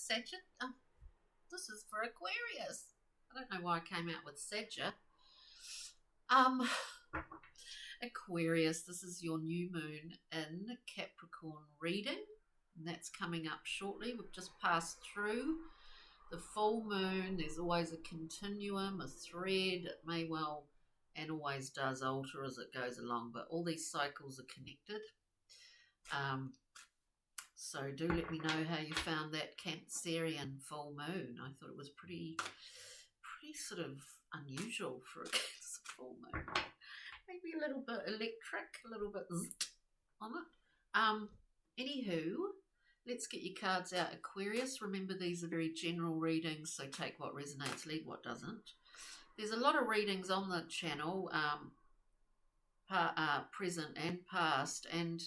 Sagitt. This is for Aquarius. I don't know why I came out with Sagitt. Aquarius, this is your new moon in Capricorn reading, and that's coming up shortly. We've just passed through the full moon. There's always a continuum, a thread. It may well and always does alter as it goes along, but all these cycles are connected. So do let me know how you found that Cancerian full moon. I thought it was pretty sort of unusual for a Cancer full moon. Maybe a little bit electric, a little bit on it. Anywho, let's get your cards out, Aquarius. Remember, these are very general readings, so take what resonates, leave what doesn't. There's a lot of readings on the channel, present and past, and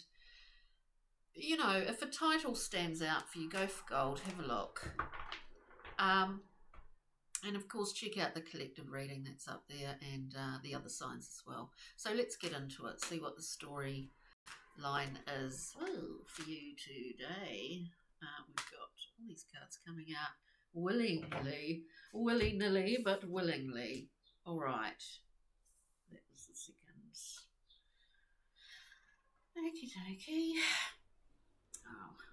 you know, if a title stands out for you, go for gold, have a look. And of course, check out the collective reading that's up there and the other signs as well. So let's get into it, see what the story line is for you today. We've got all these cards coming out willingly, willy-nilly, but willingly. All right. That was the second. Okie dokie.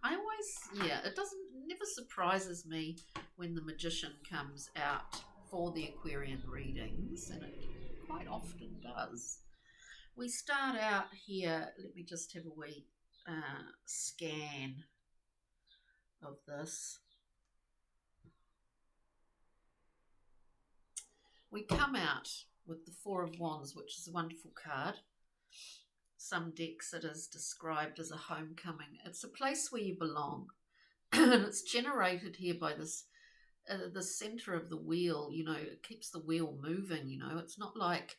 I always, it never surprises me when the magician comes out for the Aquarian readings, and it quite often does. We start out here, let me just have a wee scan of this. We come out with the Four of Wands, which is a wonderful card. Some decks it is described as a homecoming. It's a place where you belong. And it's generated here by this, the center of the wheel, you know, it keeps the wheel moving, you know. It's not like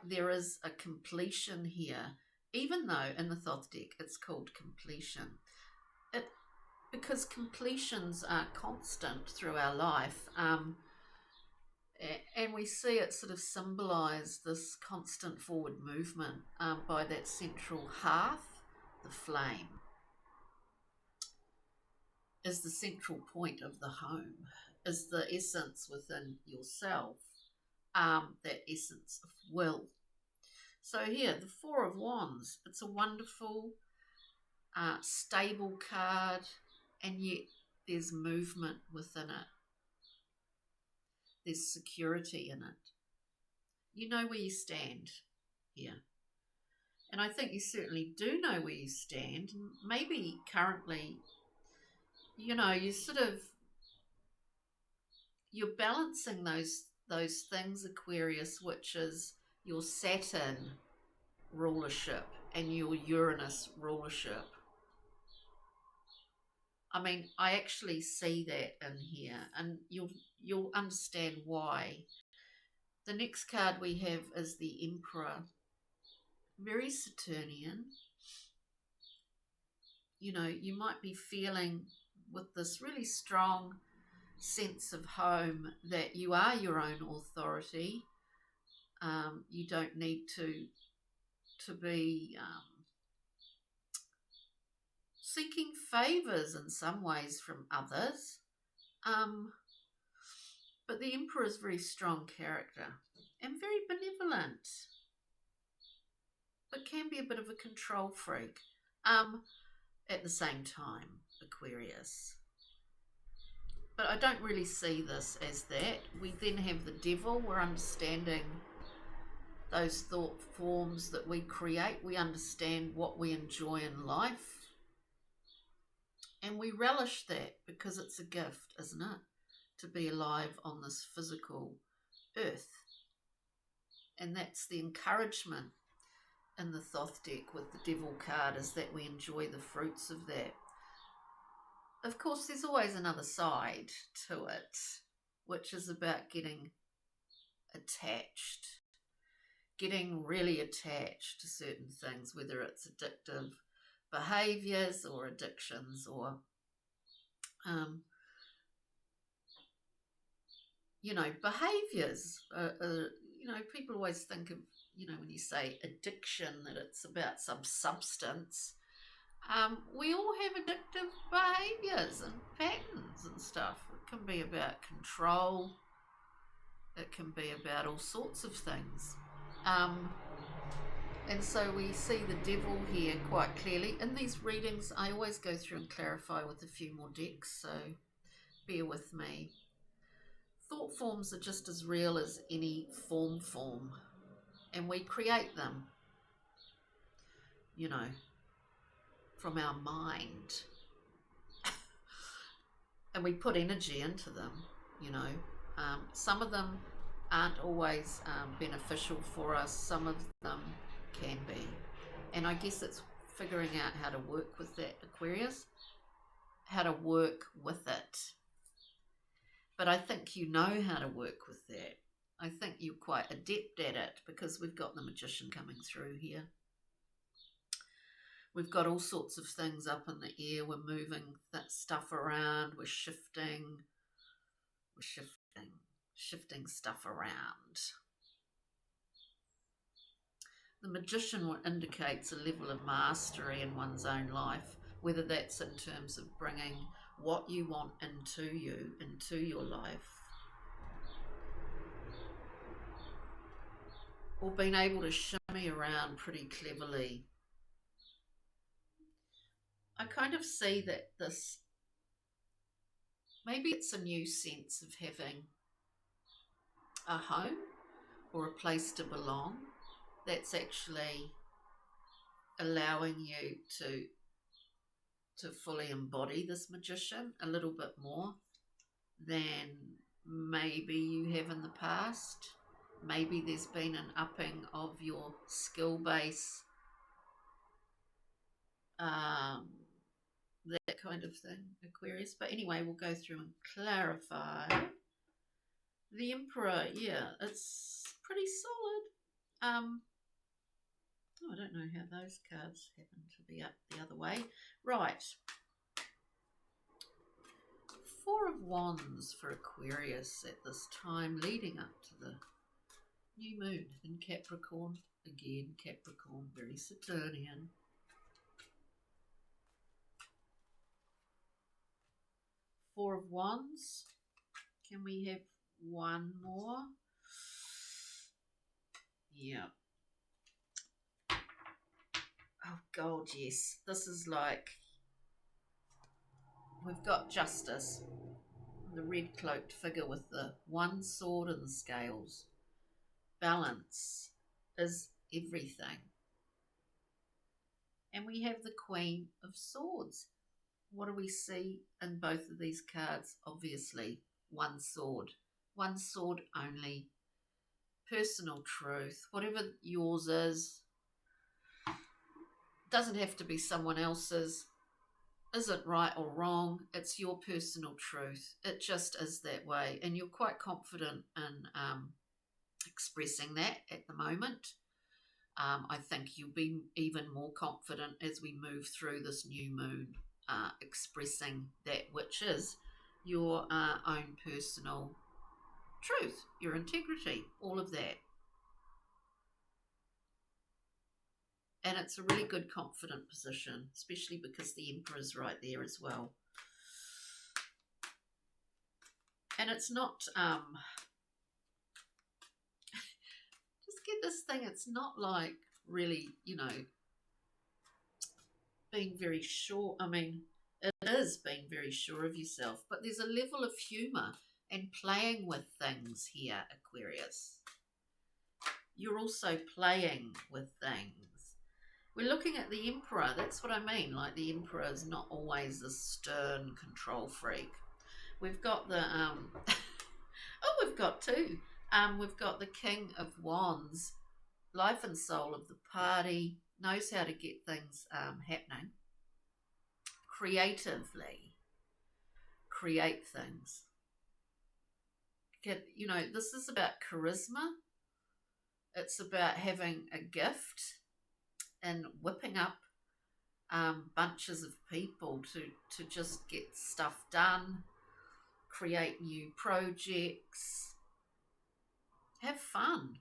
there is a completion here, even though in the Thoth deck it's called completion. Because completions are constant through our life. And we see it sort of symbolise this constant forward movement by that central hearth. The flame is the central point of the home, is the essence within yourself, that essence of will. So here, the Four of Wands, it's a wonderful, stable card, and yet there's movement within it. There's security in it. You know where you stand here. And I think you certainly do know where you stand. Maybe currently, you know, you're balancing those things, Aquarius, which is your Saturn rulership and your Uranus rulership. I mean, I actually see that in here, and you'll understand why. The next card we have is the Emperor. Very Saturnian. You know, you might be feeling with this really strong sense of home that you are your own authority. You don't need to be seeking favours in some ways from others. But the Emperor is very strong character and very benevolent, but can be a bit of a control freak at the same time, Aquarius. But I don't really see this as that. We then have the Devil. We're understanding those thought forms that we create. We understand what we enjoy in life. And we relish that because it's a gift, isn't it? To be alive on this physical earth. And that's the encouragement in the Thoth deck with the Devil card, is that we enjoy the fruits of that. Of course, there's always another side to it, which is about getting attached, getting really attached to certain things, whether it's addictive behaviours or addictions or, you know, behaviours. You know, people always think of, you know, when you say addiction, that it's about some substance. We all have addictive behaviours and patterns and stuff. It can be about control. It can be about all sorts of things. Um, and so we see the devil here quite clearly. In these readings, I always go through and clarify with a few more decks, so bear with me. Thought forms are just as real as any form, and we create them, you know, from our mind. And we put energy into them, you know. Some of them aren't always beneficial for us, some of them can be. And I guess it's figuring out how to work with that, Aquarius, how to work with it. But I think you know how to work with that. I think you're quite adept at it because we've got the Magician coming through here. We've got all sorts of things up in the air. We're moving that stuff around. We're shifting stuff around. The Magician indicates a level of mastery in one's own life, whether that's in terms of bringing what you want into your life, or being able to shimmy around pretty cleverly. I kind of see that this, maybe it's a new sense of having a home or a place to belong that's actually allowing you to fully embody this Magician a little bit more than maybe you have in the past. Maybe there's been an upping of your skill base, that kind of thing, Aquarius. But anyway, we'll go through and clarify. The Emperor, yeah, it's pretty solid. I don't know how those cards happen to be up the other way. Right. Four of Wands for Aquarius at this time, leading up to the new moon in Capricorn. Again, Capricorn, very Saturnian. Four of Wands. Can we have one more? Yeah. Oh God, yes. This is like, we've got Justice, the red cloaked figure with the one sword and the scales. Balance is everything. And we have the Queen of Swords. What do we see in both of these cards? Obviously, one sword only. Personal truth, whatever yours is, doesn't have to be someone else's. Isn't right or wrong, it's your personal truth. It just is that way, and you're quite confident in expressing that at the moment. I think you'll be even more confident as we move through this new moon, expressing that which is your own personal truth, your integrity, all of that. And it's a really good confident position, especially because the Emperor's right there as well. And it's not, just get this thing, it's not like really, being very sure. I mean, it is being very sure of yourself, but there's a level of humour and playing with things here, Aquarius. You're also playing with things. We're looking at the Emperor. That's what I mean. Like, the Emperor is not always a stern control freak. We've got the oh, we've got two. We've got the King of Wands, life and soul of the party, knows how to get things happening. Creatively create things. This is about charisma. It's about having a gift and whipping up bunches of people to just get stuff done, create new projects, have fun.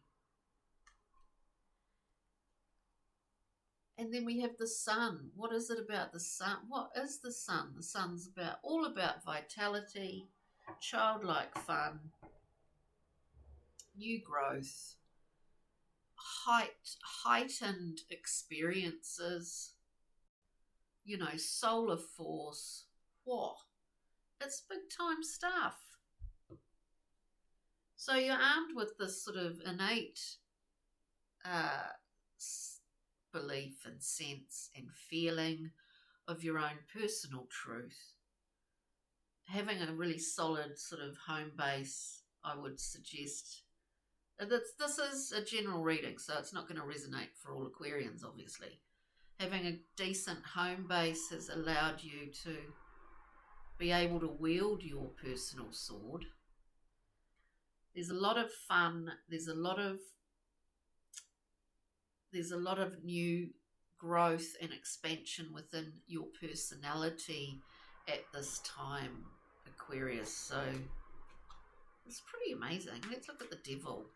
And then we have the sun. What is it about the sun? What is the sun? The sun's all about vitality, childlike fun, new growth, heightened experiences, solar force. Whoa, it's big time stuff. So you're armed with this sort of innate belief and sense and feeling of your own personal truth. Having a really solid sort of home base, I would suggest. This is a general reading, so it's not going to resonate for all Aquarians, obviously. Having a decent home base has allowed you to be able to wield your personal sword. There's a lot of fun. There's a lot of new growth and expansion within your personality at this time, Aquarius. So it's pretty amazing. Let's look at the devil.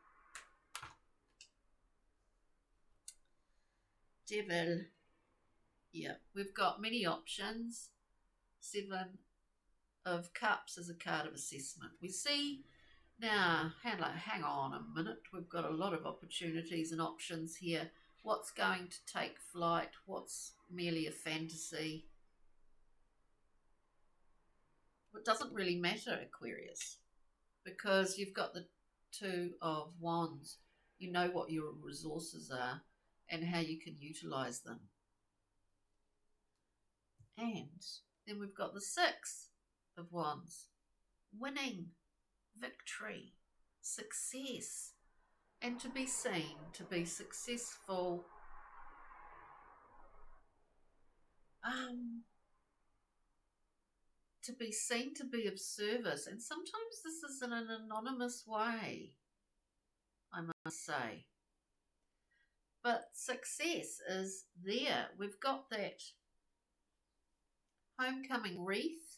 Devil. Yeah, we've got many options. 7 of Cups is a card of assessment. We see now, hang on a minute. We've got a lot of opportunities and options here. What's going to take flight? What's merely a fantasy? It doesn't really matter, Aquarius, because you've got the 2 of Wands. You know what your resources are and how you can utilize them. And then we've got the 6 of Wands. Winning, victory, success, and to be seen, to be successful. To be seen, to be of service. And sometimes this is in an anonymous way, I must say. But success is there. We've got that homecoming wreath.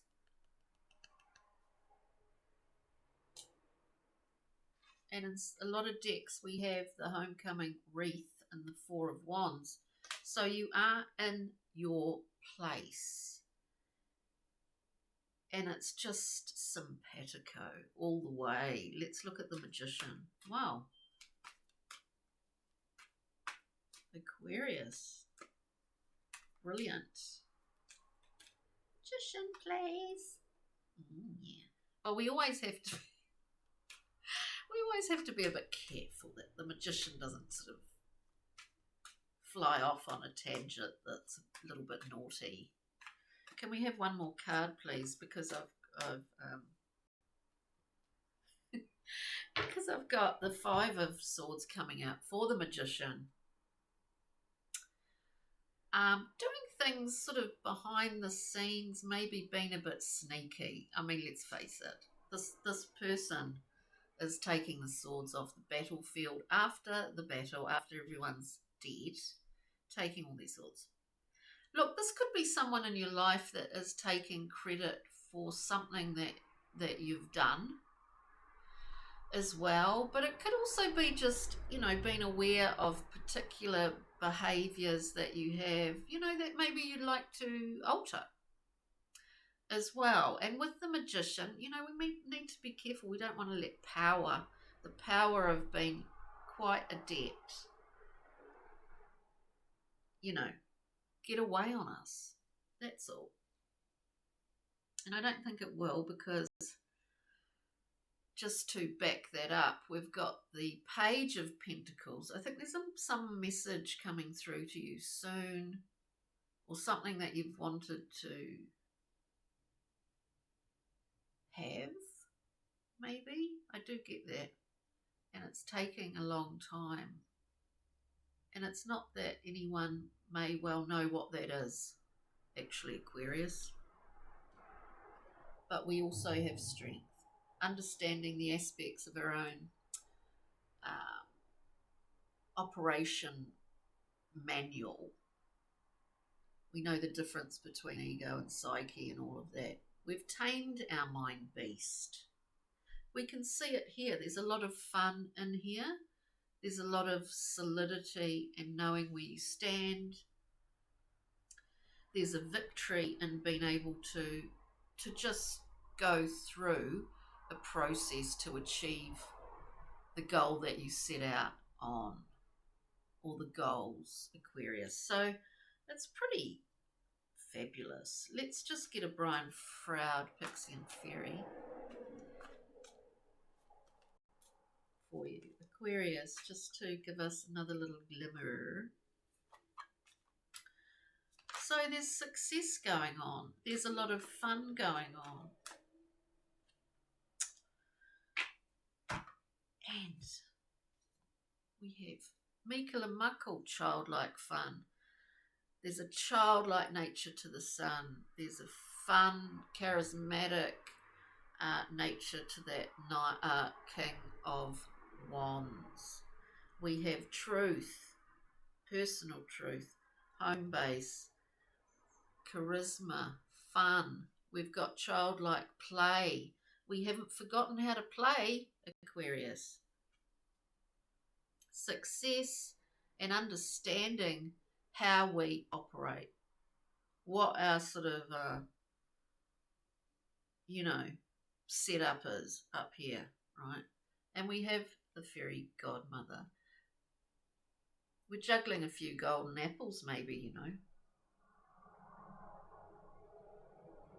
And in a lot of decks, we have the homecoming wreath and the 4 of Wands. So you are in your place. And it's just simpatico all the way. Let's look at the Magician. Wow. Aquarius. Brilliant. Magician, please. Yeah. But we always have to be a bit careful that the Magician doesn't sort of fly off on a tangent that's a little bit naughty. Can we have one more card, please? Because I've got the 5 of Swords coming out for the Magician. Doing things sort of behind the scenes, maybe being a bit sneaky. I mean, let's face it. This person is taking the swords off the battlefield after the battle, after everyone's dead, taking all their swords. Look, this could be someone in your life that is taking credit for something that you've done as well, but it could also be just, being aware of particular behaviours that you have, that maybe you'd like to alter as well. And with the Magician, we need to be careful. We don't want to let the power of being quite adept, get away on us. That's all. And I don't think it will, because just to back that up, we've got the Page of Pentacles. I think there's some message coming through to you soon, or something that you've wanted to have, maybe. I do get that. And it's taking a long time. And it's not that anyone may well know what that is, actually, Aquarius. But we also have strength, understanding the aspects of our own operation manual. We know the difference between ego and psyche and all of that. We've tamed our mind beast. We can see it here. There's a lot of fun in here. There's a lot of solidity and knowing where you stand. there's a victory in being able to just go through a process to achieve the goal that you set out on, or the goals, Aquarius. So it's pretty fabulous. Let's just get a Brian Froud Pixie and Fairy for you, Aquarius, just to give us another little glimmer. So there's success going on. There's a lot of fun going on. And we have Mikala Muckle, childlike fun. There's a childlike nature to the sun. There's a fun, charismatic nature to that King of Wands. We have truth, personal truth, home base, charisma, fun. We've got childlike play. We haven't forgotten how to play, Aquarius. Success and understanding how we operate, what our sort of, setup is up here, right? And we have the fairy godmother. We're juggling a few golden apples, maybe,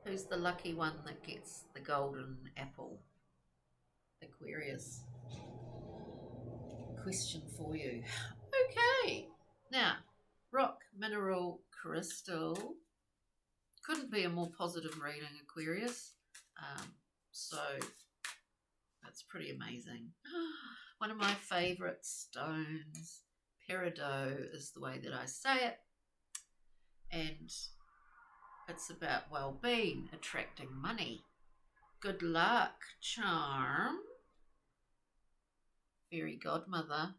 Who's the lucky one that gets the golden apple? Aquarius. Question for you. Okay. Now, rock, mineral, crystal. Couldn't be a more positive reading, Aquarius. So that's pretty amazing. One of my favourite stones, peridot is the way that I say it. And it's about well-being, attracting money, good luck, charm, fairy godmother,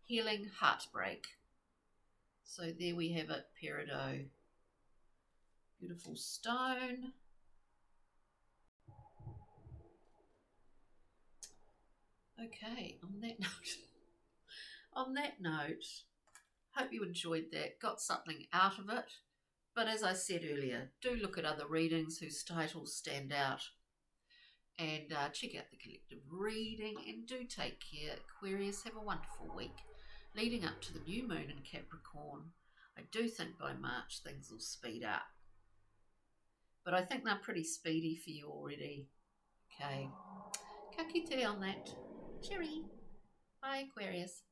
healing heartbreak. So there we have it, peridot. Beautiful stone. Okay, on that note, hope you enjoyed that, got something out of it. But as I said earlier, do look at other readings whose titles stand out, and check out the collective reading, and do take care, Aquarius. Have a wonderful week leading up to the new moon in Capricorn. I do think by March things will speed up, but I think they're pretty speedy for you already. Okay, ka kite on that. Cheery. Bye, Aquarius.